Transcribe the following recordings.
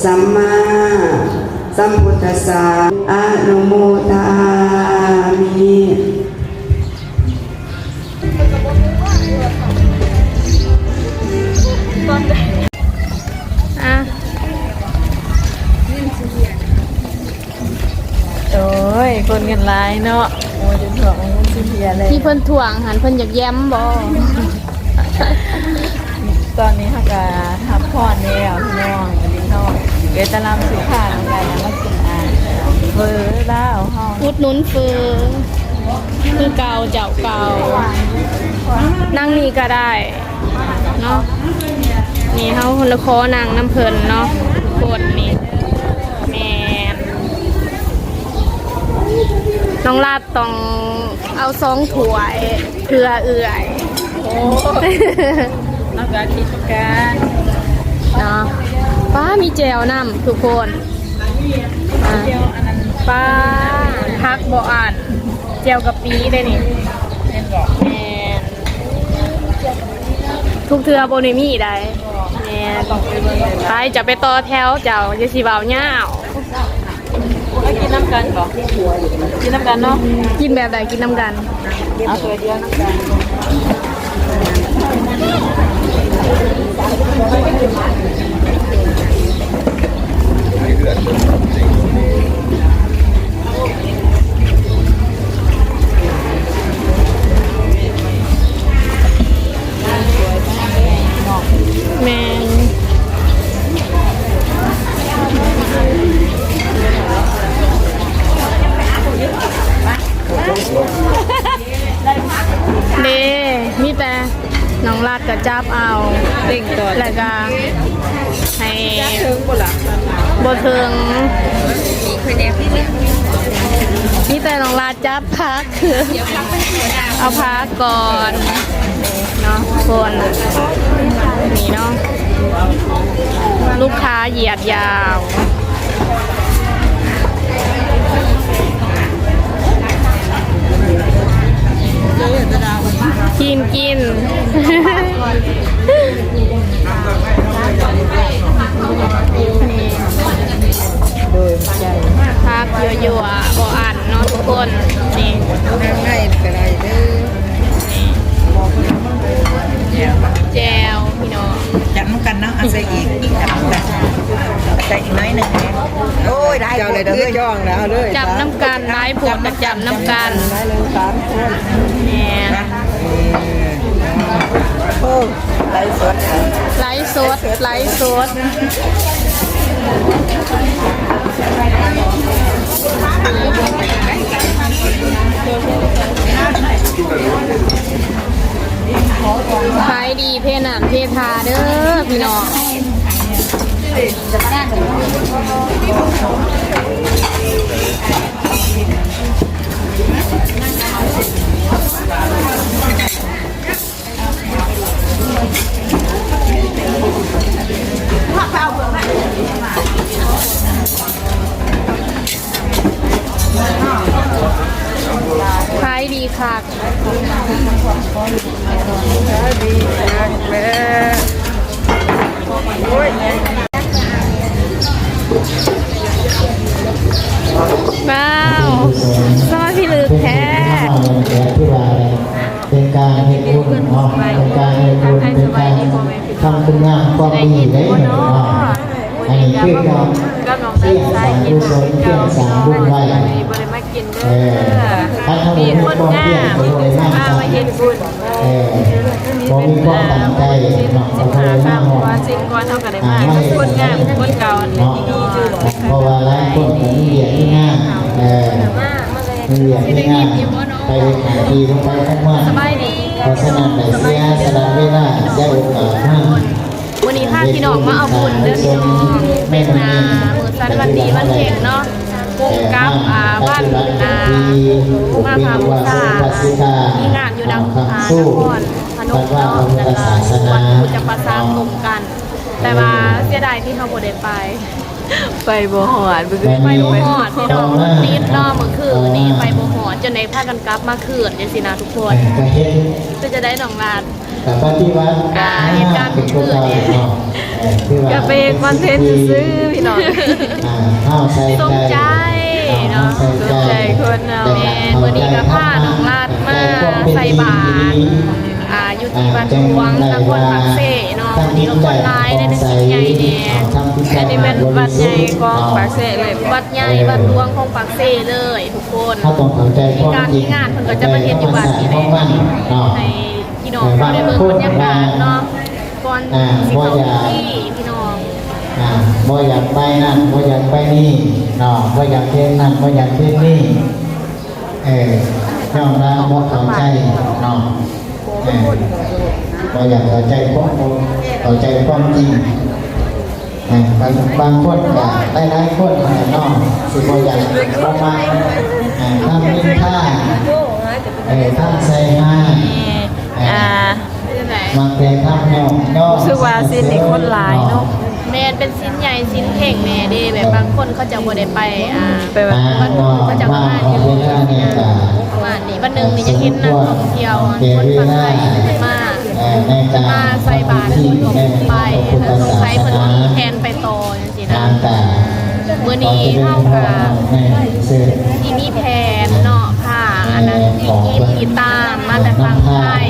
สัมมาสัมพุทธัสสะอะนุโมทามิโอ้ยคนกันหลายเนาะโอ้ยจนถ่วงมันสิเพียเลยที่เพิ่นถ่วงหันเพิ่นอยากแย้มบ่ ตอนนี้เขาก็ทับพอดแล้วพี่น้องพี่น้องเอตลามสุขาเหมือนกันนะมากินอาเบอร์แล้วห้อง อุดหนุนเฟือคือเก่าเจ้าเก่านั่งนี่ก็ได้เนาะนี่เฮาคนละคอนั่งน้ำเพิ่นเนาะกดนี่แม่นน้องลาดต้องเอา2ถ้วยเพื่อเอื่อยโอ้นักการคิดการ เนาะป้ามีแจวน้ำทุกคนป้าพักบ่อ่านแจวกะปิได้นี่แม่นทุกเทือโบนิมี่ได้แม่นไปจะไปต่อแถวเจ้าจะสีเบาเงา กินน้ำกันก่อนกินน้ำกันเนาะ กินแบบใดกินน้ำกัน เอาตัวเดียวน้ำกันแม่นเด้มีแต่น้องลาดกับจับเอา เต่งตัว แล้วก็ให้ เทิงบ่ล่ะ บ่เทิงมีแต่น้องลาดจับพักเอาพักก่อนเนาะคนนี่เนาะลูกค้าเหยียดยาวกินกินโดยใจ พักเยอะๆบ่อ่านเนาะทุกคนนี่ นั่งให้ก็ได้เด้อ แจวพี่น้อง จับน้ำกันเนาะเอาใส่อีกจับน้ำกันใส่อีกน้อยหนึ่งโอ้ยได้เจ้าเลยเด้อจ้องแล้วเลย จับน้ำกันไล่ผลกับจับน้ำกัน ได้เลย3 คน แหม โอ้ไล่สด ไล่สดไล่สดขายดีเพนามเพทาเด้อพี่น้องขายดีค่ะว้าวซอยพี่ลึกแท้เป็นการให้คุณเนาะเป็นการให้คุณเป็นการทำคุณงามความดีได้เนาะอันนี้คือการเสี่ยงสารกุศลเสี่ยงสารบุญไว้ถ้าทำบุญความเสี่ยงบุญเลยมากครับบ่มีความตั้งใจเนาะเอาเลยมากหมดไม่คนงามคนเก่าเนาะเพราะว่าหลายคนก็มีเหรียญที่งามมีเหรียญที่งามไปหาดีลงไปข้างล่างเพราะฉะนั้นในเสียสละเวลาได้โอกาสมาก วันนี้พาพี่น้องมาเอาบุญเด้อพี่น้องเป็นมือสันวันดีวันเพ็ญเนาะกุ้งกับบ้านมาพาบุษามีงานอยู่ดังนครพนมเนาะแล้วก็วัดพุทธประสาทรวมกัน แต่ว่าเสียดายที่เขาบ่ได้ไป ไปบ่หอดไป ไปบ่ฮอดพี่น้องติดเนาะเมื่อคืนนี่ไปบ่ฮอดจนได้พากันกลับมาคืนจังซี่นะทุกคนคือจะได้น้องลาด แต่ปฏิวัติเป็นคนเราเนาะก็ไปคอนเทนต์ซื้อพี่น้อง เข้าใจ สมใจเนาะ สนใจคนเนาะ แม่มื้อนี้ก็พาน้องลาดมาใส่บาตรอยู่ที่บ้านหลวงตำบลปากเสเนาะวันนี้เราคนร้ายในสิ่งใหญ่เนี่ย อันนี้เป็นวัดใหญ่ของปากเสเลย วัดใหญ่วัดหลวงของปากเสเลยทุกคน ถ้าต้องเข้าใจความ การ จริง ที่งานเพิ่นก็จะมาเฮ็ดอยู่บ้านนี่แหละให้พี่น้องเขาได้เบิ่งบรรยากาศเนาะก่อนสิเข้าที่พี่น้อง บ่อยากไปนั่นบ่อยากไปนี่เนาะบ่อยากเทนนั่นบ่อยากเทนนี่ยอมรับบ่เข้าใจเนาะบ่อยากเข้าใจความจริงบางคนก็หลายคนเนาะสิบ่อยากบ่มาทำนินทาทำใส่มามาแต่ทำเนาะ รู้สึกว่าสินี่คนหลายเนาะ แม่นเป็นสิ้นใหญ่สิ้นเข่งแม่เด้แบบบางคนเขาจะบ่ได้ไปไปแบบ วันนึงเขาจะมาอยู่ประมาณนี้วันหนึงนี่จะเห็นนักท่องเที่ยวคนฝั่งไทยมาใส่บาตรคนก็ไปแล้วสงสัยเพิ่นมีแผนไปต่อจังซี่นะมื้อนี้เฮาก็สิมีแผนเนาะค่ะอันนั้นที่ตามมาแต่ฝั่งไทย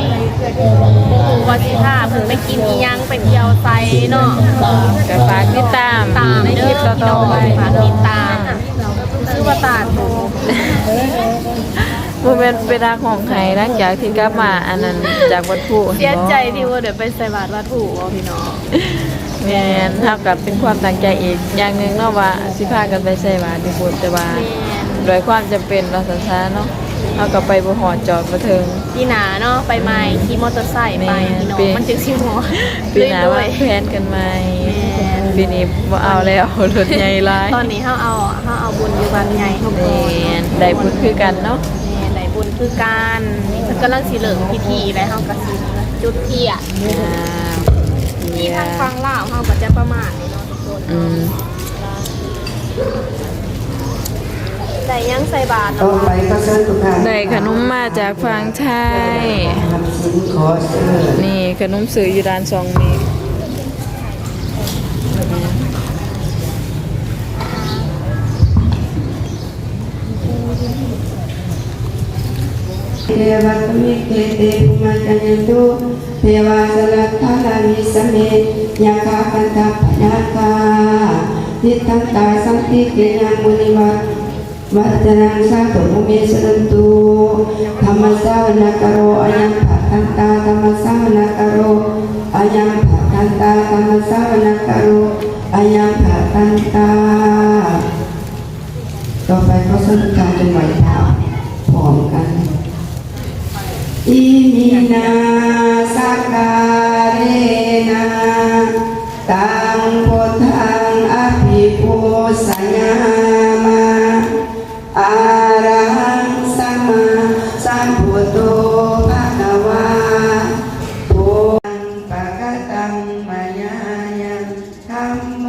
ว่าสิพาเพิ่นไปกินอีหยังไปเที่ยวไสเนาะ ก็ฝากติดตาม ในคลิปต่อๆไปฝากติดตามชื่อว่าตาดโบ บ่แม่นไปรักของใครหลังจากที่กลับมาอันนั้นจากวัดผู้ เสียใจที่ว่าเดี๋ยวไปใส่บาตรวัดผู้พี่น้อง แม่นเท่ากับเป็นความตั้งใจอีกอย่างหนึงเนาะว่าสิพากันไปใส่บาตรที่พุทธแต่ว่าโดยความจำเป็นเราสันซาเนาะเฮาก็ไปบ่ฮอดจอดบ่ถึง พี่หนาเนาะไปใหม่ขี่มอเตอร์ไซค์ไปพี่น้องมันจึงสิฮอด ปีหน้าว่าแพลนกันใหม่ปีนี้บ่เอาแล้วรถใหญ่หลาย ตอนนี้เฮาเอาบุญอยู่บ้านใหญ่เฮาก่อน แม่นได้บุญคือกันเนาะ ได้บุญคือการนี่เพิ่นกำลังสิเริ่มพิธีแล้วเฮาก็สิจุดเทียนที่ทางฝั่งลาวเฮาก็จะประมาณนี้เนาะทุกคน ได้ยังใส่บาตร ต่อไปก็เชิญทุกท่าน ได้ขนมมาจากฝั่งไทย ทำสินขอเชิญ นี่ขนมซื้ออยู่ด้านซองนี้ เทวะมิเกเตภุมาจันยันตุเทวาสลัทธานามิสเมยาคาคันตาปนาคาทิฏฐังตาสัมติเกยังมุนิวัตวัจนังสาธุมุเมสรันตุธรรมสาวนากโรอายังภะคันตาธรรมสาวนากโรอายังภะคันตาธรรมสาวนากโรอายังภะคันตาต่อไปเขาสรุปการเป็นไหวเท้าพร้อมกันอิมินาสักการเนะตังพุทธังอภิปูชยามะอะระหังสัมมาสัมพุทโธภะคะวะโตปะกะตังมายายังธัมโม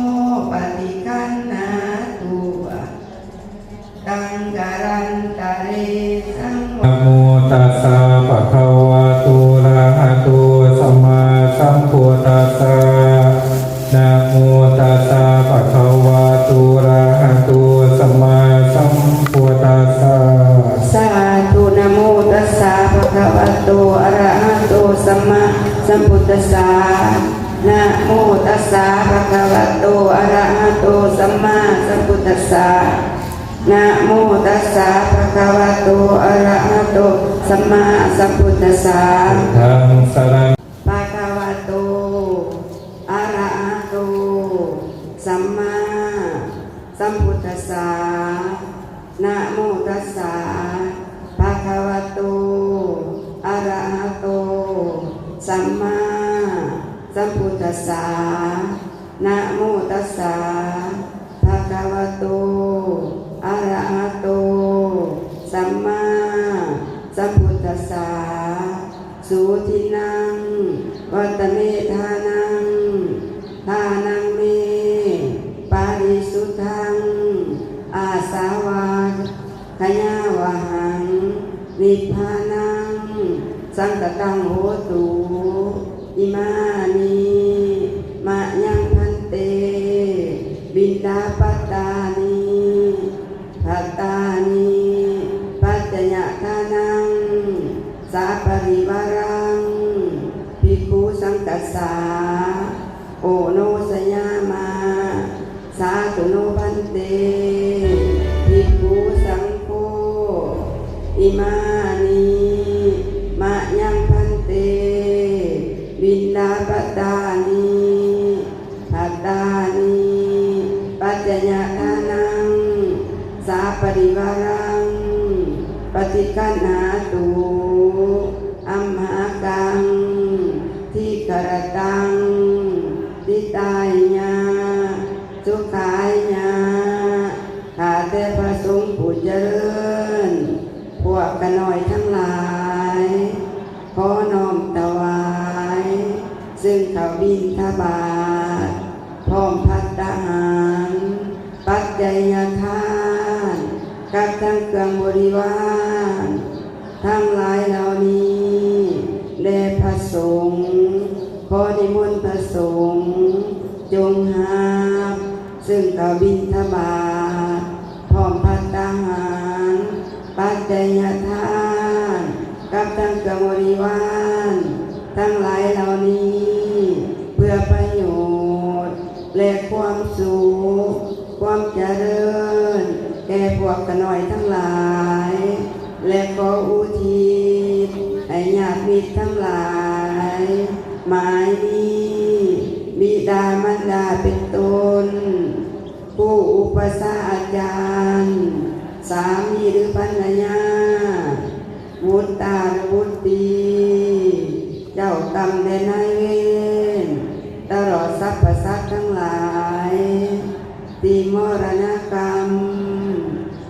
ปฏิคันนาตุตังการันตะเรสัง นะโมตัสสะภะคะวะโตอะระหะโตสัมมาสัมพุทธัสสะนะโมตัสสะภะคะวะโตอะระหะโตสัมมาสัมพุทธัสสะ สาธุนะโมตัสสะภะคะวะโตอะระหะโตสัมมาสัมพุทธัสสะนะโมตัสสะภะคะวะโตอะระหะโตสัมมาสัมพุทธัสสะนะโมตัสสะภะคะวะโตอะระหะโตสัมมาสัมพุทธัสสะ ทังสรณ ภะคะวะโตอะระหะโตสัมมาสัมพุทธัสสะนะโมตัสสะภะคะวะโตอะระหะโตสัมมาสัมพุทธัสสะนะโมตัสสะภะคะวะโตอะระหะโตสัมมาสัมพุทธัสสะสุทินังวัตเมธานังทานังเมปาริสุทธังอาสาวะขยาวะหังนิพพานังสังกตังโหตุ มานิมะยังพันเตบินดาปัตตานิภัตตานิปัจจยทานังสาปริวารังภิกขุสังกัสสาโอโนสยามาสาธุโนพันเตภิกขุสังโฆอิมานิมะยังพันเตบินดาปัตตานิภัตตานิปัจจยทานังสาปริวารังปฏิคันหาตุอัมหากังทิกรตังทิตายญาสุขายญาข้าแต่พระสงฆ์ผู้เจริญพวกกันหน่อยทั้งหลายขอน้อมถวายซึ่งเขาบิณฑบาตพร้อมภัตตาหารปัจจัยทานกับทั้งเครื่องบริวารทั้งหลายเหล่านี้แด่พระสงฆ์ขอนิมนต์พระสงฆ์จงหาซึ่งเขาบิณฑบาตพร้อมภัตตาหารปัจจัยทานกับทั้งเครื่องบริวารทั้งหลายเหล่านี้เพื่อประโยชน์และความสุขความเจริญแก่พวกกันหน่อยทั้งหลายและขออุทิศให้ญาติมิตรทั้งหลายหมายนี้บิดามารดาเป็นต้นผู้อุปสาอาจารย์สามีหรือภรรยาวุฒิตาหรือวุฒิเจ้ากรรมและนายเวรตลอดสรรพสัตว์ทั้งหลายที่มรณกรรม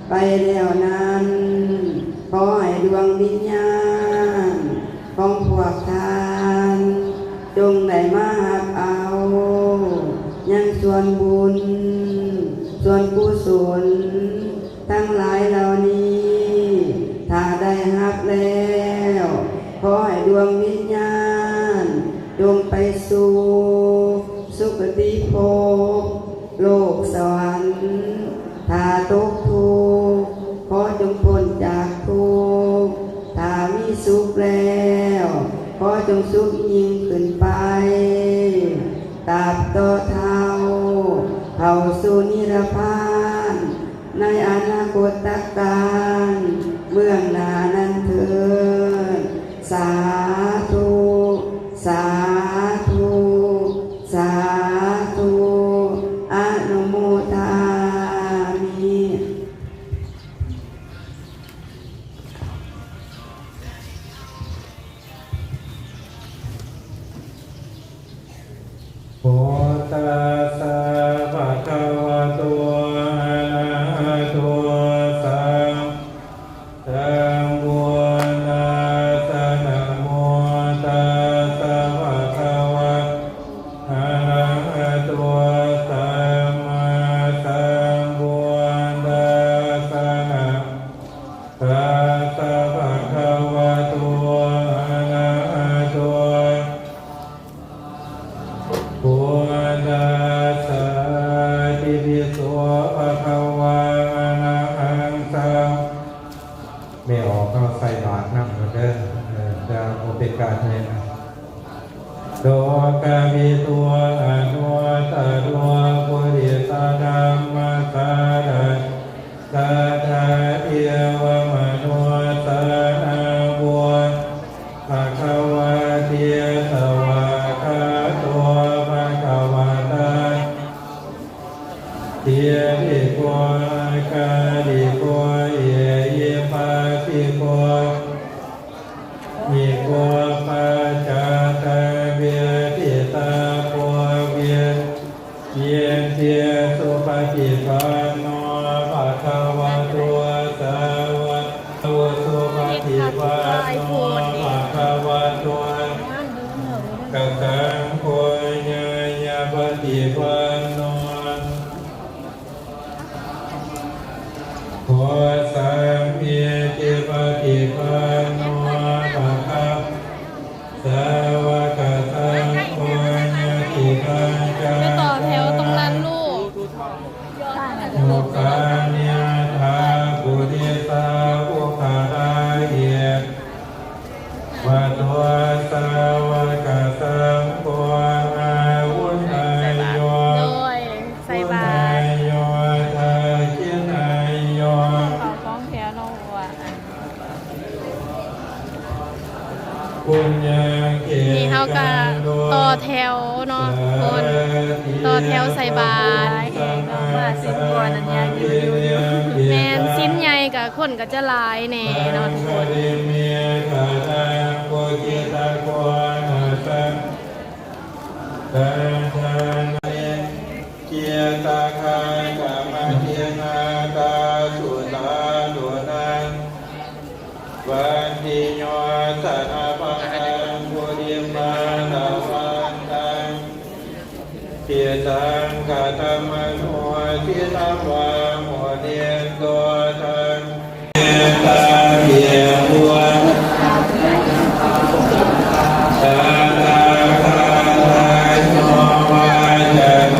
ไปแล้วนั้นขอให้ดวงวิญญาณของพวกท่านจงได้มาหับเอายังส่วนบุญส่วนกุศลทั้งหลายเหล่านี้ถ้าได้หับแล้วขอให้ดวงวิญญาณจงไปสู่สุคติภพโลกสวรรค์ถ้าตกทุกข์ขอจงพ้นจากทุกข์ถ้ามีสุขแล้วขอจงสุขยิ่งขึ้นไปตราบต่อเท่าเข้าสู่นิพพานในอนาคตการเบื้องหน้านั้นเถิดสาธุสาธุสาธุอนุโมทามิ โมตัสสะภะคะวะโตอะระหะโตสัมมาสัมพุทธัสสะนะโมตัสสะภะคะวะอะระหะโตสัมมาสัมพุทธัสสะนะตัสสะภะคะวะโตอะระหะโตพุทธัสสะอิติโสภะคะวะอะระหังสัมไม่ออกก็ใส่บาตรน้ำมาเด้อจะโอเป็นการให้นะโลกาวิตัวอนุตตโรปุริสธรรมสารสัทธาเอวมโนสานาบุญภะคะวะเตียสวะคาโตภะคะวะตาเตียริโกกาลิโกเยเยปาสิโกมิโกปัจจตาเวทิตาโพเวเยเทสุปฏิปันโนภะคะวะโตสาวกสุปฏิปันโนภะคะวะโตกตังโพญญาปฏิปันโนโพสัมเยติปฏิปันโนภะคะสาวกสัง ก็ต่อแถวเนาะคนต่อแถวใส่บาตร ว่าสิ้นก่อนนั้นยังอยู่ แม่นสิ้นใหญ่กับคนก็จะหลายแน่เนาะทุกคน เกียรตาคายกามาเทียนาคาสุตาดุนันวันทิโยสันอาภังบุริมาลาวันตังเกียรตังกาตมโนทิตาวาโมเดียนตัวทังเกียรตาเกียรบัวตาตาตาตาโนวาจะโน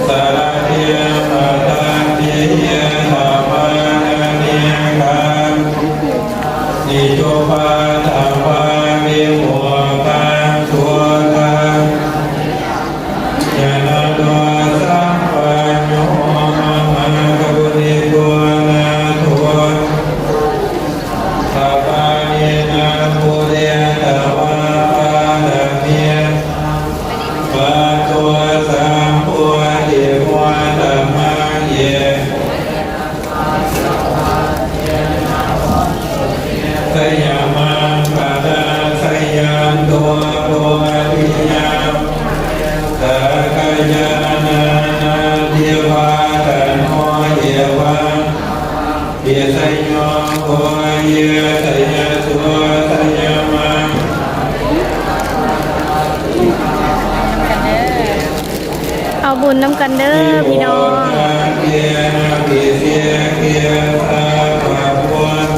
สาเทียมาตังเทียธรรมานิคังนิโยปาธรรมานิโมกังสุขังยานาโดสัมปัญโยมะกรุณิโกนาโทสัพพะเนนะปุเรตวะปาลเมียปะตัวสัมปุริโมตัมมาเยสยามังปะดาสยามตัวตัววิญญาณตากายานานาเทวาตโนเยวะเยสยโยโกเยสยสุสยามัง เอาบุญน้ำกันเด้อพี่น้อง เกียร์เกียร์เกียร์เกียร์ตาปะปวน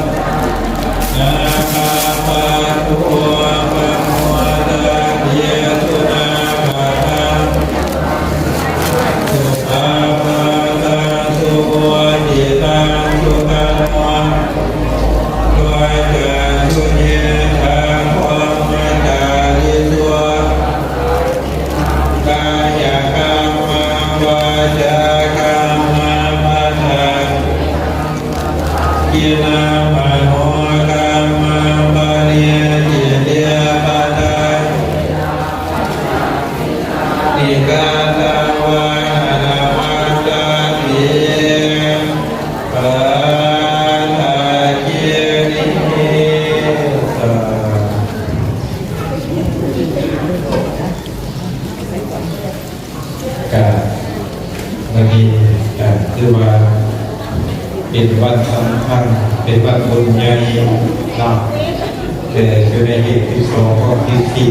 นาคาปะตัวปะมัวตาเกียร์สุนาคาตังสุภาปะตาสุโกจิตังสุขังวันด้วยเถิดสุเยทางความเมตตาที่ตัว กายกรรมวาจากรรมมัทธังกินามโนกรรมปะเนียจิเดียปะทังนิกาตวะนามัตตาติปะทาเกียนิสาการวันนี้คือว่าเป็นวันสำคัญเป็นวันบุญใหญ่เราแต่อยู่ในเหตุที่สองก็ที่สี่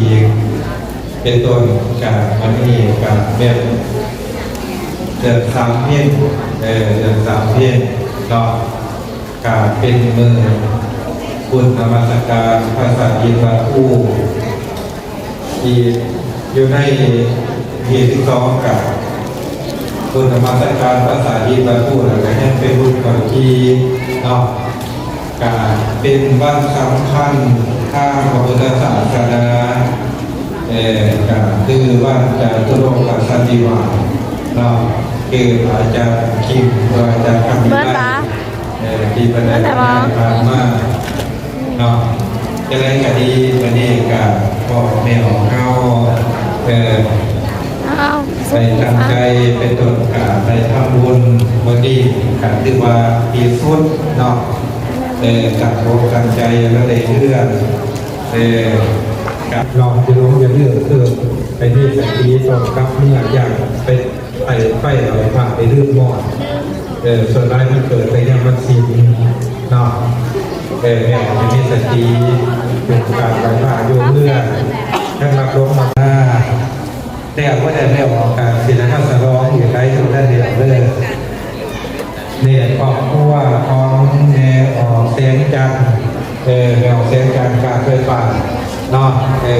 เป็นต้นจากวันนี้กับเดือนสามเพียงเดือนสามเพียงเราการเป็นมือคุณนมัสการภาษาอินวาผู้ที่อยู่ในเหตุที่สองกับคุณธรรมสการภาษาอินวาผู้แล้วก็ยังเป็นบุญก่อนที่เนาะการเป็นวันสำคัญทางพระพุทธศาสนาการคือวันจาตุรงกสันติวาสเนาะคืออาจารย์คิมอาจารย์คำพิไลที่ประดับผ่านมาเนาะจะได้คดีวันนี้กับพ่อแม่ของเขาไปตั้งใจเป็นต้นการไปทำบุญวันนี้การถือว่าที่สุดเนาะตั้งอกตั้งใจแล้วได้เรื่องกับลองจะลงอย่างเรื่องคือไปที่สตีตรงกับเมื่ออย่างไปไฟเราผ่านไปเรื่องหมอดส่วนรายมันเกิดไปยังมันซีนเนาะเนี่ยจะมีสตีเป็นการไหว้พระโยมเมื่อทั้งรับลงมาหน้าแต่ก็ได้เรียกว่าการศิลปะสร้องอยู่ใกล้สุดได้เดียวเลยเนี่ยก็เพราะว่าของแนวออกเสียงจันแนวเสียงจันการไฟฟ้าเนาะ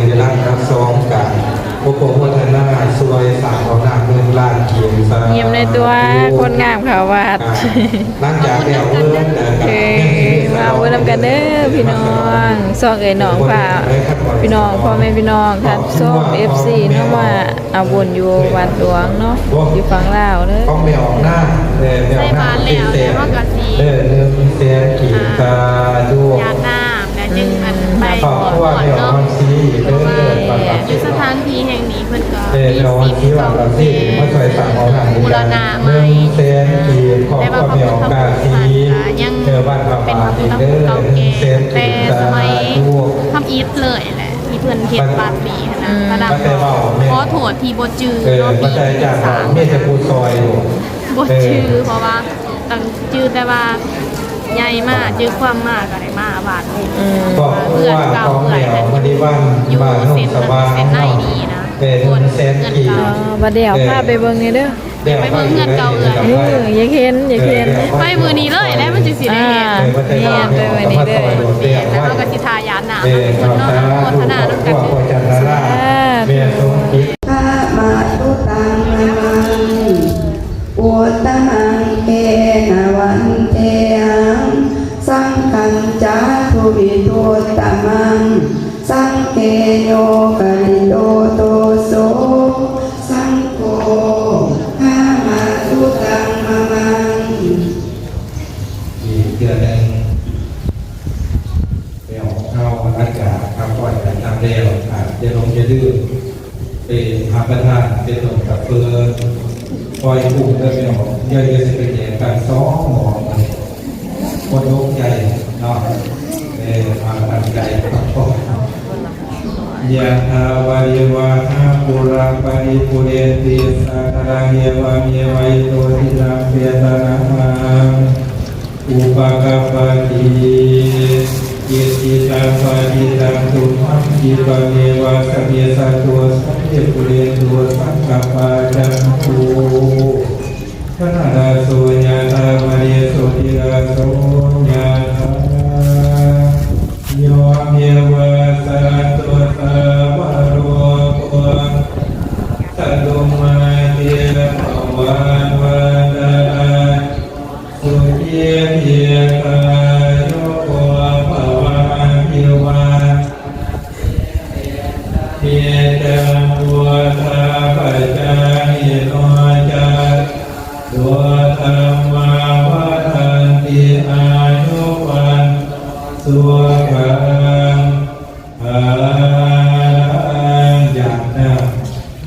จะรักรับซองกันพวกผมวัฒนาสวยสารของนางเมืองลานเกียงสาเยี่ยมในตัวคนงามเขาวัดหลังจากเดียวเมื่อมาเมื่อนำกันเด้อพี่น้องซอกเอ๋ยน้องฝ่าพี่น้องพ่อแม่พี่น้องท่านส้ม FC เนาะว่าเอาบุญอยู่วัดหลวงเนาะอยู่ฝั่งลาวเด้อต้องไปออกหน้าใส่บาตรแล้วแต่ว่ากะสิเรื่องเสียงกีตาร์ด้วยยาน้ำและจึงอัน ไป ขอบ ก่ คุณว่า อน เดี๋ยว เนาะ วันที่ เพ เด้อ ราะว่า ก่อน อยู่สถานที่แห่งนี้เพิ่นก็ เดี๋ยววันที่ว่าเราที่มาช่วยสั่งของหนัง บูรณะใหม่ เซนทีของ แต่ว่า ความ พระ เดียว พุทธ กา รูป ที ยัง เจอบ้านประ เป็น มา พ ณ ระพุท อี ธ ก รู เด้ ป อ เก่าแก่ เซน แต่ ที สมัย ทั่ว ทำอีทเลยแหละที่เพิ่นเฮ็ดบาดนี้นะพระดำ ก็ได้เว้าแม่ ขอโทษที่บ่จื้อ เออ เนาะ มาใจจาก สาม เมียจะพูดซอยอยู่ บ่จื้อเพราะว่าตั้งจื้อแต่ว่าใหญ่มากจื้อความมากก็ได้มาบาดนี้ บอกว่าของเหนียวมาดีบ้าน อยู่ บ้านนุ่ เส้ ง น สบาย เส้นในดีนะ เป็นเซนกี บัดเดี๋ยวพาไปเบิ่งนี่เด้อ ไปเบิ่งเงินเก่าเอ่ย อยากเห็นอยากเห็น ไปมือนี้เลยแล้วมันจึงสิได้เห็น นี่เลยวันนี้เลย แล้วเราก็สิทายานหนาวทุกคนเนาะโฆษณาน้ำกัน พวกจันทราเมียทรงคิด ข้ามาตุตังนามังอุตตังเกนะวันเทหังสังฆัญจาทุวิทุตตมังสังเกโยกลิโตโตโสสังโฆข้ามาตุตังนามัง อีกเดือนหนึ่งไปออกเข้าอากาศคำก่อนกันทำเร็วจะลงจะดื้อเป็นพระประธานเป็นหนุ่มกับเพื่อนปล่อยผูกได้ไปออกเยอะๆจะเป็นอย่างการซ้อมหมอคนโลกใหญ่เนาะมาตั้งใจพักผ่อนยะถาวาริวาหาปุราปาริปุเรนติสังขารเยวะเมวะอิโตทินังเปตนะหังอุปกัปปติยิติตังปะจิตังตุมังจิปะเมวะสัพเพสัตตุสัพเพปุเรนตุสังกัปปะจันตุขณะราโสยะธามะเยโสติราโสยะธาโยเมวะสัตตุตาวะโรโกตัดดุมาเตระภวันวันดาสุเยเยกายโยโกภวันพิวันเยตังวัวทาปัจจานิโนจัตตัวธรรมาวัฏันติอายุวันสุขังภาลังยัตนะ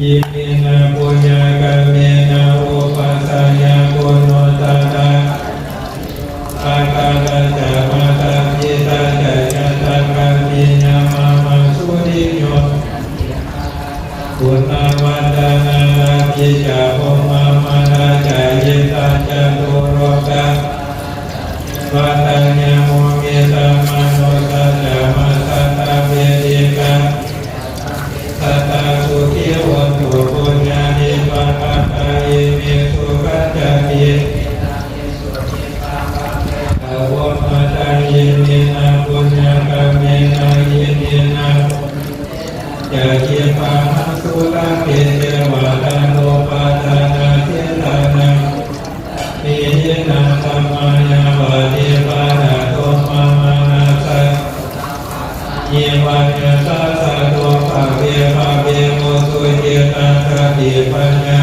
ยิมินาปุญญกรรมเมนะอุปัสสยปุณโนตตะอาคาตจะมาตาจิตาจะยัตตะกัมมินามามาสุริโยปุณณวันดานาลาภิจาโภมามานาจายิตาจะตุโรกะวัฏัญญโมเมตามาโนตัจจะมาสัตตะเวทิกะสัตตะสุขิโหตุปุญญานิปัฏฐายิเมสุขัจจติอาวมาตัญญิเมนะปุญญกรรมเมนะยิเมนะจะเยปาหาสุลาเปเทวะตาโลปาทานาเทตานังปิยนาธรรมายาวะเดวะนาโตมามานาสัจเยวะยะตาสะโตภะเวภะเวโมสุเยตัสสะติปัญญา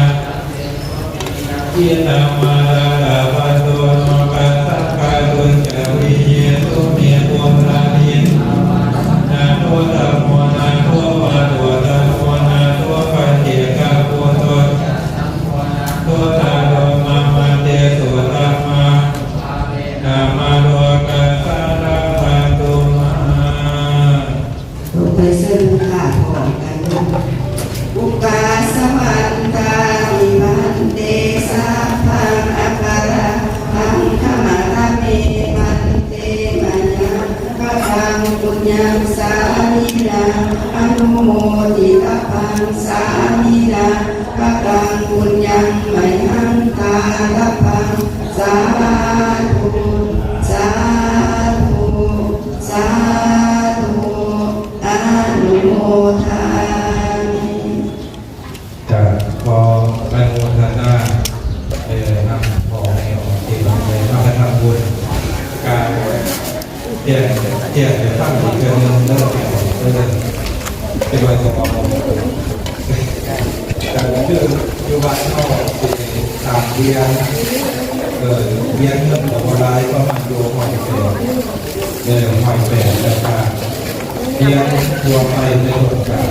อินามาลาลาภะโตโนกัสสะกะตุจาวิเยตุเมปุลานินาโตตัมโมนาโตวะโตตัมโมนาโตปะเจกะโพโตโตตาโลมามาเตสุตัมมานามาโลกัสสะระภะตุมา ลงไปซึ่งขาดของกันอุปาสมันตามิมันเตสาพังอัปปะระพังขมาทะเมมันเตมัญญะพะพังปุญญังสามินาอนุโมทิตาพังสามินาพะพังปุญญังไมหังตาลพังสาธุสาธุสาธุอนุโมทามิ จะพอไปโมทนานำของในของที่เราไปมาทำบุญการเที่ยวตั้งอีกเดือนนึงเริ่มเป็นวันของเราการเรื่องยุวัฒน์นอกตามเรียนเรียนเรื่องของอะไรก็มาดูหอยแฝดหอยแฝดแล้วก็ เลี้ยงตัวไปในโอกาส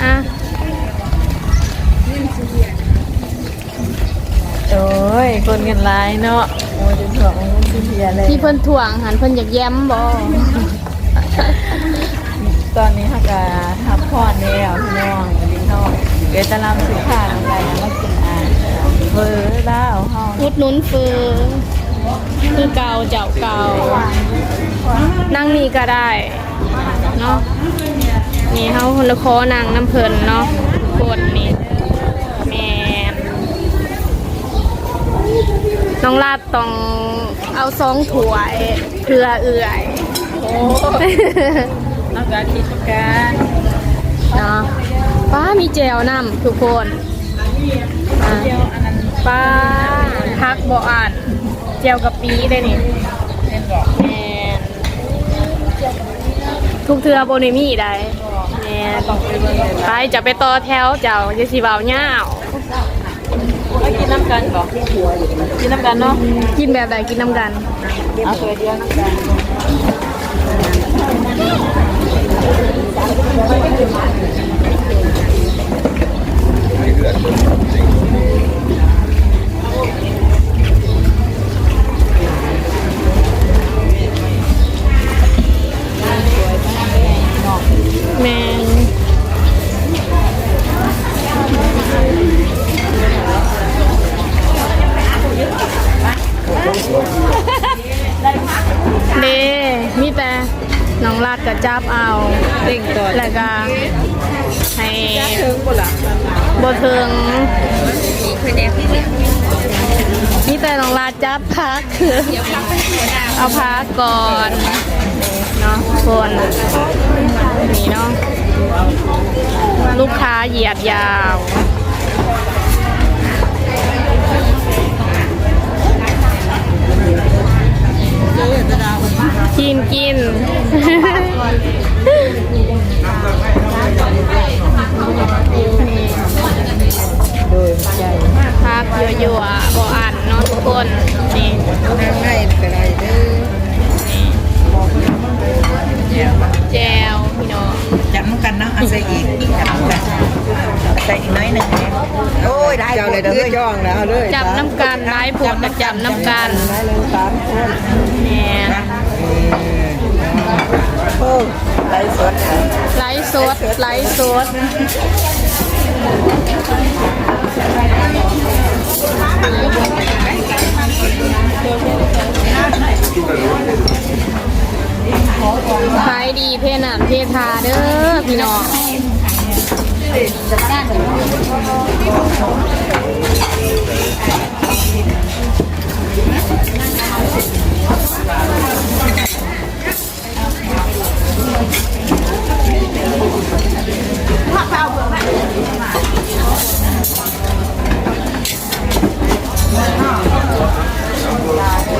อ่ะ โอ้ยคนกันหลายเนาะโอ้ยจนถ่วงมันสิเพียเลย ที่เพิ่นถ่วงหันเพิ่นอยากแย้มบ่ ตอนนี้เขาก็ทับพรแล้วพี่น้องพี่น้องเดี๋ยวจะรำสุขาอะไรนะมากินอ่านเบอร์แล้วห้อง อุดหนุนเฟือคือเก่าเจ้าเก่านั่งนี่ก็ได้เนาะนี่เฮาคนละคอนั่งน้ำเพิ่นเนาะกดนี่แม่นน้องลาดต้องเอา2ถ้วยเพื่อเอื่อย โอ้แล้วก็ที่ชุการ เนาะป้ามีแจวน้ำทุกคนอ่ะป้าพักบ่อ่านแจวกะปิได้นี่แม่นทุกเทือโบนิมี่ได้แม่นไปจะไปต่อแถวเจ้าจะสิเบาเหย้า ไปกินน้ำกันก่อนกินน้ำกันเนาะ กินแบบใดกินน้ำกัน เอาตัวเดียวน้ำกัน แม่นเด้มีแต่น้องลาดกับจับเอา เต่งต่อ แล้วก็ให้ เทิงบ่ล่ะ บ่เทิงมีแต่น้องลาดจับพักเอาพักก่อนเนาะคนนี่เนาะลูกค้าเหยียดยาวกินกิน โดยใจ พักยั่วๆบ่อ่านเนาะทุกคนนี่ นั่งให้ก็ได้เด้อ แจวพี่น้อง จับกันเนาะเอาใส่อีกจับกันใส่อีกน้อยหนึ่งโอ้ยได้เจ้าเลยเด้อจ้องแล้วเลย จับน้ำกันไล่ผลกับจับน้ำกัน ได้เลย3 คน แม่น โอ้ได้สด ไลฟ์สดไลฟ์สดขายดีเพนานเพทาเด้อพี่น้อง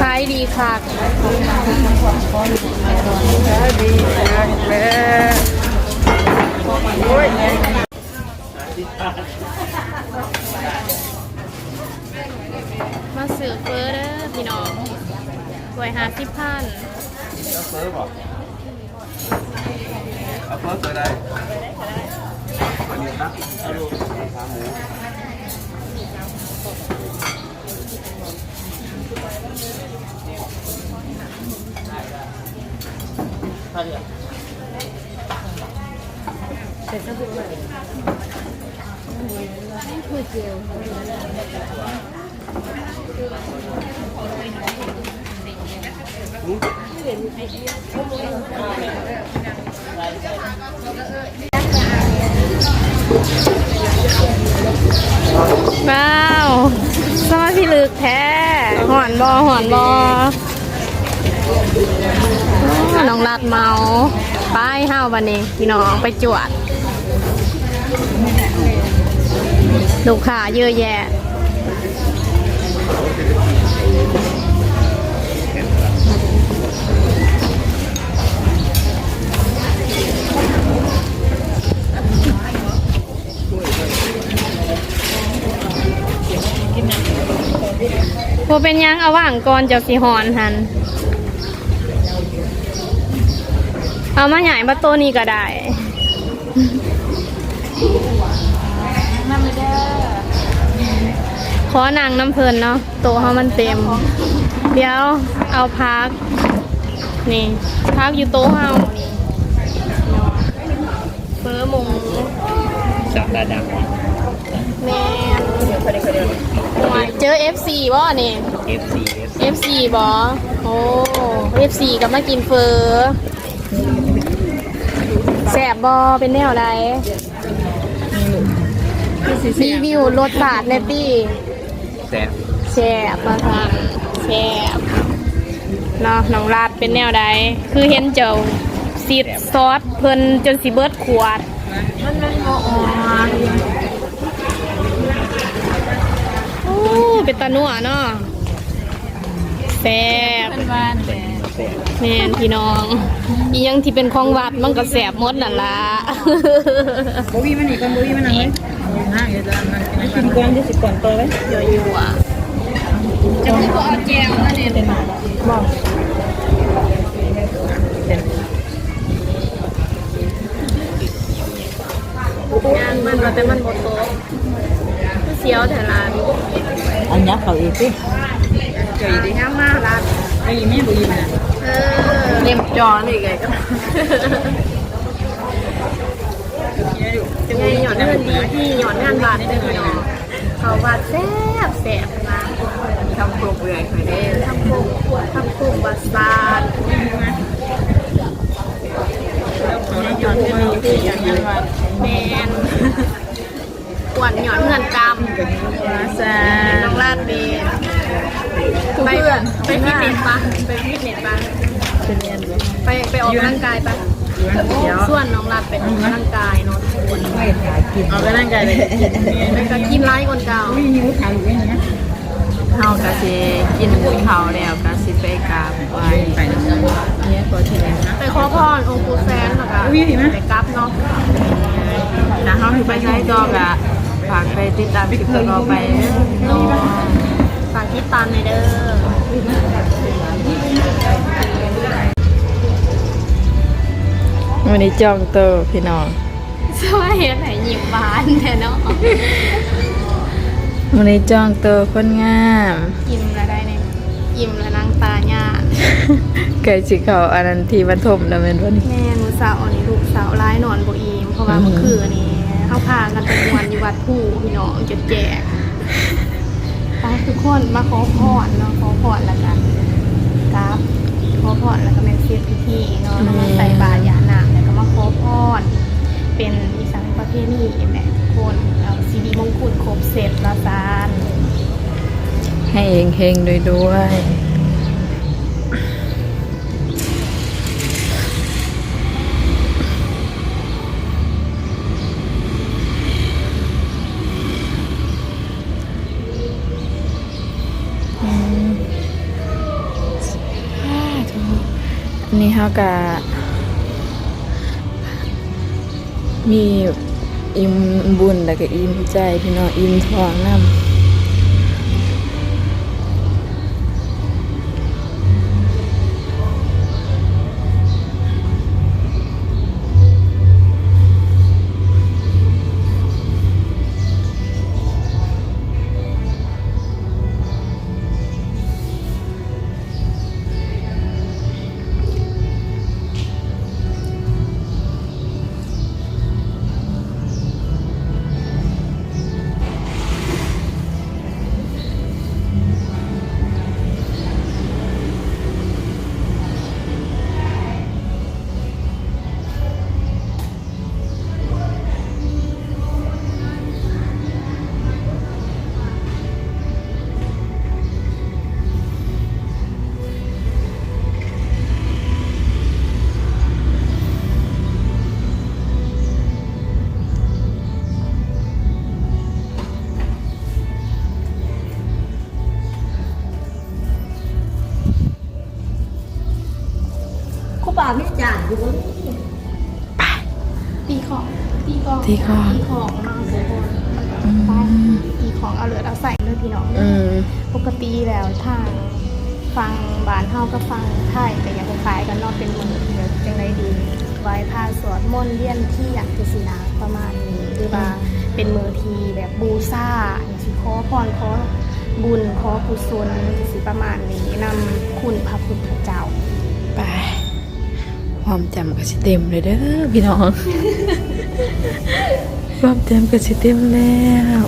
ขายดีค่ะมาสืบเฟอเด้อพี่น้องรวย50,000 เอาเฟิร์สไปได้วันนี้นะเอาลูกขาหมู ว้าวสมาธิลึกแท้หอนบอ น้องลาดเมาไปห้าววันนี้พี่น้องไปจวดลูกค้าเยอะแยะพอเป็นยังเอาว่างก่อนเจ้าสีหอนหันเอามาใหญ่มาโตนี้ก็ได้ขอนางน้ำเพลินเนาะโตเขามันเต็มเดี๋ยวเอาพักนี่พักอยู่โต๊ะเฮานี่เฟอหมูจับดาดังแม่เจอ FC บ่นี่ FC บ่โอ้ FC ก็มากินเฟอแซ่บบ่เป็นแนวใดรีวิวรสชาติแน่ตี้แซ่บมาทางแซ่บเนาะน้องราดเป็นแนวใดคือเห็นเจ้าซีดซอสเพิ่นจนสิเบิดขวดมันโอ้เป็นตาหนัวเนาะแซ่บแม่นพี่น้องอีหยังที่เป็นของวัดมันก็แซ่บหมดนั่นล่ะบ่วีมันนี่ก่อนบ่วีมันนั่งเลยเดี๋ยวจะมากินก่อนจะสิก่อนตัวไว้อยู่อ่ะจะคือบ่เอาแจวมาเนี่ยเป็นบ่งานมันว่าแต่มันบ่โตคือเสียวแต่ร้าน อันยักเขาอีกสิเจออีกดิ งามมากร้าน ไอ้ยี่ไม่บ่ยี่มันเล่มจอนี่ไงก็จะไงหย่อนเงินดีที่หย่อนงานบาทได้พี่น้องเขาบาทแซ่บมาทำโครงใหญ่หน่อยเด้ทำโครงบาซานหย่อนเงินดีที่หย่อนเงินบาทแมนกวนหย่อนเงินกำน้องลาดเบนไปฟิตเนสปะไปออกกำลังกายปะส่วนน้องรัดเป็นออกกำลังกายเนาะออกกำลังกายเลยแล้วก็กินไล่คนเก่าเฮากะสิกินข้าวแล้วกะสิไปกราบไหว้เนี่ยขอทีนี้ไปขอพรองค์ปู่แสนแล้วก็ไปกราบเนาะนะเฮาสิไปใช้ต่อกะฝากไปติดตามคลิปต่อไปเนาะฝากติดตามในเด้อวันนี้จองเตอร์พี่น้องสวัสดีไหนหยิบบานแท้เนาะวันนี้จองเตอร์คนงาม ยิ้มแล้วได้เนี่ยยิ้มแล้วนางตาหยาดไก่สิเขาอันนั้นที่บรรทมแล้วเป็นวันนี้แม่มือสาวอันนี้ลูกสาวร้ายนอนบ่อิ่มเพราะว่าเมื่อคืนนี้เข้าพากันไปมวนอยู่วัดผู้พี่น้องจะแจกไปทุกคนมาขอพรเนาะขอพรแล้วกันกราฟขอพรแล้วก็แม่เสียพิธีเนาะแล้วมาใส่บาตรยาหนักแล้วก็มาขอพรเป็นอีสานประเพณีแม่ทุกคนเอาซีดีมงกุฎครบเสร็จแล้วซาน ให้เฮงๆด้วยนี่เขากะมีอิ่มบุญแล้วก็อิ่มใจพี่น้องอิ่มท้องน้ำ ของตีของ ตีของ ตีของเนาะทุกคนไปตีของเอาเหลือเอาใส่เลยพี่น้อง ปกติแล้วถ้าฟังบ้านเฮาก็ฟังไทยแต่อย่างคล้ายๆกันเนาะเป็นมือเดี๋ยวจังไดดีไหว้พระสวดมนต์เรียนที่อยากจะสินะประมาณนี้หรือว่าเป็นมือทีแบบบูชาอย่างสิขอพรขอบุญขอกุศลสิประมาณนี้นำคุณพระพุทธเจ้า ไปความจำก็สิเต็มเลยเด้อพี่น้อง ความจำก็สิเต็มแล้ว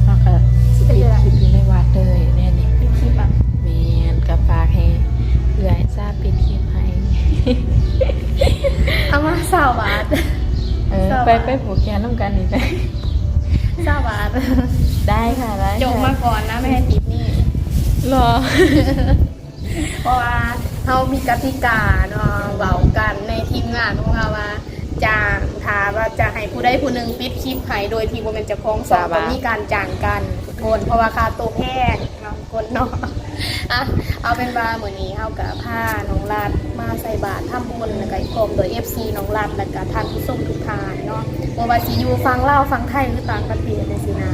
เราก็สิปิดคลิปอยู่ในวัดเลยแน่นี่ เป็นคลิปแบบ แม่นกับฝากให้เอื้อยทราบปิดคลิปให้ เอามาสาวบาท ไปผูกแขนน้ำกันอีกไป สาวบาท ได้ค่ะได้ จงมาก่อนนะไม่ให้ติดหนี่ รอ เพราะว่าเรามีกติกาเนาะเว้ากันในทีมงานของเราว่าจ้างถ้าว่าจะให้ผู้ใดผู้หนึ่งปิดคลิปให้โดยที่บ่แม่นเจ้าของสอบต้องมีการจ้างกันทุกคนเพราะว่าค่าตัวแพงเนาะทุกคนเนาะอ่ะเอาเป็นว่ามื้อนี้เฮาก็พาน้องรัดมาใส่บาตรทำบุญแล้วก็พร้อมโดย FC น้องรัดแล้วก็ท่านผู้ชมทุกท่านเนาะบ่ว่าสิอยู่ฝั่งลาวฝั่งไทยหรือต่างประเทศจังซี่นะ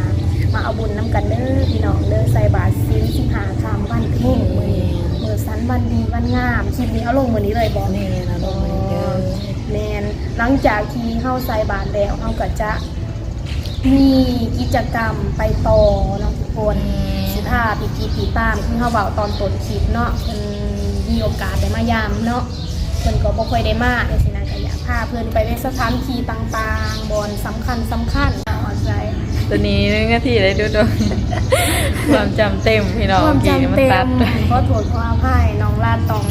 มาเอาบุญนํกันเด้อพี่น้องเด้อใส่บาตรศีล15ค่ำวันเพ็ญมื้อนี้มื้อสันวันดีวันงามคลิปนี้เอาลงมื้อนี้เลยบ่ นี่นะลงมาเยอะ แมนหลังจากที่เข้าใส่บาตรแล้วเขาก็จะมีกิจกรรมไปต่อเนาะทุกคนสิท่าปีกีปีตามที่เขาเบาตอนต้นคลิปเนาะเพิ่นมีโอกาสได้มายามเนาะเพิ่นก็บ่ค่อยได้มาในสินะก็อยากพาเพิ่นไปในสถานที่ต่างๆบอนสำคัญเอาใจ ตัวนี้1นาทีเลยดู ความจำเต็มพี่น้อง ความจำเต็ ตัด มก็โทษขออภัยน้องลาดต้อง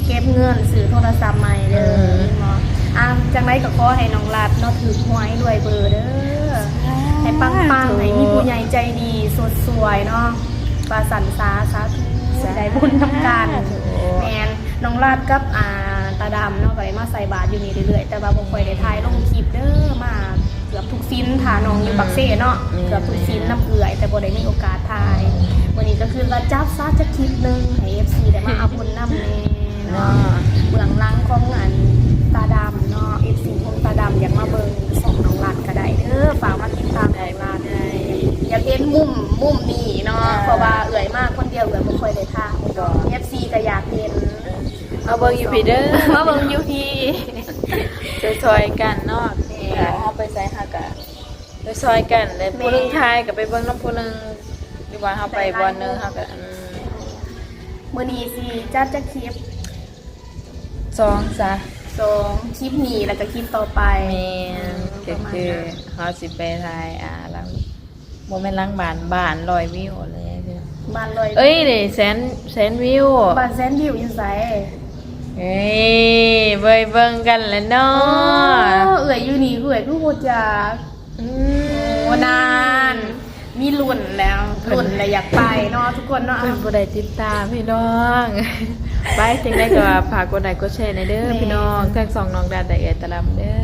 เก็บเงินซื้อโทรศัพท์ใหม่เด้อเนาะจังไดก็ขอให้น้องลาดเนาะถือหวยด้วยเบอร์เด้อให้ปังๆให้มีผู้ใหญ่ใจดีสดสวยเนาะปราสันสาธุได้บุญทำการแมนน้องลาดกับตาดำเนาะก็ได้มาใส่บาตรอยู่นี่เรื่อยๆแต่ว่าบ่ค่อยได้ถ่ายลงคลิปเด้อมาเกือบทุกซิ้นถ่าน้องอยู่ปักเซ่เนาะเกือบทุกซิ้นน้ำเอื่อยแต่บ่ได้มีโอกาสถ่ายวันนี้ก็คือว่าจับซะจะคลิปนึงให้ FC ได้มาเอาบุญนำแน่เนาะเบื้องหลังของตาดำเนาะ FC ของตาดำอยากมาเบิ่งส่องน้องรัดก็ได้เด้อฝากมาติดตามได้มาได้อยากเห็นมุมนี้เนาะเพราะว่าเอื่อยมากคนเดียวเอื่อยบ่ค่อยได้ถ่ายก็ FC ก็อยากเห็น เอาเบิ่งอยู่พี่เด้อ มาเบิ่งอยู่พี่ ซอยๆกันเนาะเอาไปใส่หักอะซอยๆกันแล้วผู้หนึงทายก็ไปเบิ่งน้ำผู้หนึงดีกว่าเฮาไปบ่อนนึงเฮาก็มื้อนี้สิจัดจะคลิป 2ซะ 2คลิปนี้แล้วก็คลิปต่อไป แม่นก็คือเฮาสิไปถ่ายหลังบ่แม่นหลังบ้าน100วิวเลยพี่น้อง บ้านลอย เอ้ยนี่แสนวิว บ้านแซนดิวอยู่ไส เอ้ยเบิ่งกันแล้วเนาะ เอื่อยอยู่นี่เอื่อยคือบ่จักโอ้นานมีรุ่นแล้วอยากไปเนาะทุกคนเนาะ เพิ่นบ่ได้ติดตามพี่น้องไปจังได๋ก็ฝากกดไลค์กดแชร์ในเด้อพี่น้องทั้งสองน้องดาได้เอตะลำเด้อ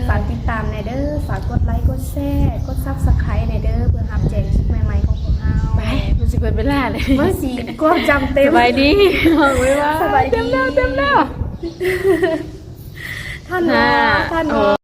ฝากติดตามในเด้อฝากกดไลค์กดแชร์กด Subscribe ในเด้อเพื่อรับแจ้งคลิปใหม่ๆของพวกเรา ไปมันสิเบิดเวลาเลย เมื่อสีก็จำเต็ม สบายดีน้องไว้ว่า สบายดี เต็มแล้ว ท่านว่าท่านว่า